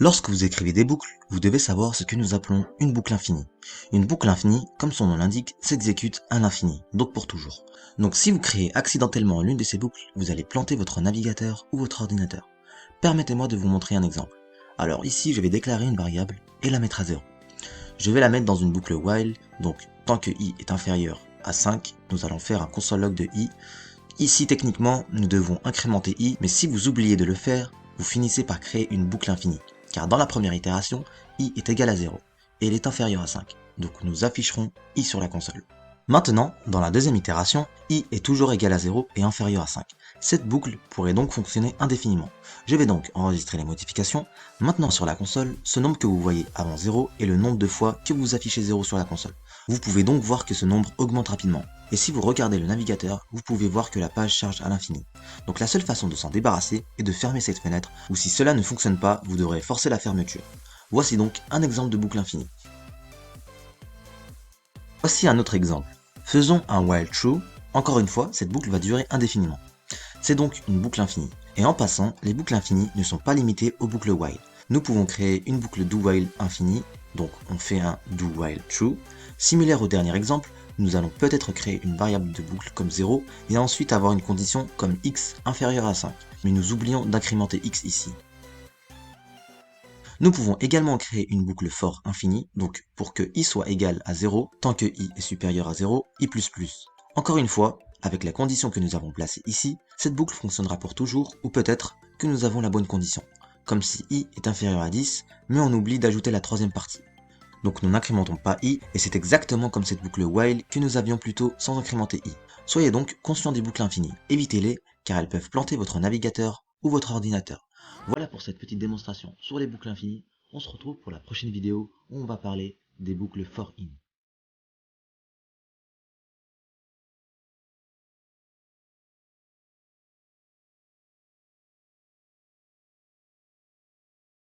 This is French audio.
Lorsque vous écrivez des boucles, vous devez savoir ce que nous appelons une boucle infinie. Une boucle infinie, comme son nom l'indique, s'exécute à l'infini, donc pour toujours. Donc si vous créez accidentellement l'une de ces boucles, vous allez planter votre navigateur ou votre ordinateur. Permettez-moi de vous montrer un exemple. Alors ici, je vais déclarer une variable et la mettre à 0. Je vais la mettre dans une boucle while, donc tant que i est inférieur à 5, nous allons faire un console log de i. Ici, techniquement, nous devons incrémenter i, mais si vous oubliez de le faire, vous finissez par créer une boucle infinie. Car dans la première itération, i est égal à 0, et il est inférieur à 5. Donc nous afficherons i sur la console. Maintenant, dans la deuxième itération, i est toujours égal à 0 et inférieur à 5. Cette boucle pourrait donc fonctionner indéfiniment. Je vais donc enregistrer les modifications. Maintenant sur la console, ce nombre que vous voyez avant 0 est le nombre de fois que vous affichez 0 sur la console. Vous pouvez donc voir que ce nombre augmente rapidement. Et si vous regardez le navigateur, vous pouvez voir que la page charge à l'infini. Donc la seule façon de s'en débarrasser est de fermer cette fenêtre, ou si cela ne fonctionne pas, vous devrez forcer la fermeture. Voici donc un exemple de boucle infinie. Voici un autre exemple. Faisons un while true. Encore une fois, cette boucle va durer indéfiniment. C'est donc une boucle infinie. Et en passant, les boucles infinies ne sont pas limitées aux boucles while. Nous pouvons créer une boucle do while infinie, donc on fait un do while true. Similaire au dernier exemple, nous allons peut-être créer une variable de boucle comme 0 et ensuite avoir une condition comme x inférieur à 5. Mais nous oublions d'incrémenter x ici. Nous pouvons également créer une boucle for infinie, donc pour que i soit égal à 0, tant que i est supérieur à 0, i++. Encore une fois, avec la condition que nous avons placée ici, cette boucle fonctionnera pour toujours, ou peut-être que nous avons la bonne condition, comme si i est inférieur à 10, mais on oublie d'ajouter la troisième partie. Donc nous n'incrémentons pas i, et c'est exactement comme cette boucle while que nous avions plus tôt sans incrémenter i. Soyez donc conscient des boucles infinies, évitez-les, car elles peuvent planter votre navigateur ou votre ordinateur. Voilà pour cette petite démonstration sur les boucles infinies. On se retrouve pour la prochaine vidéo où on va parler des boucles for in.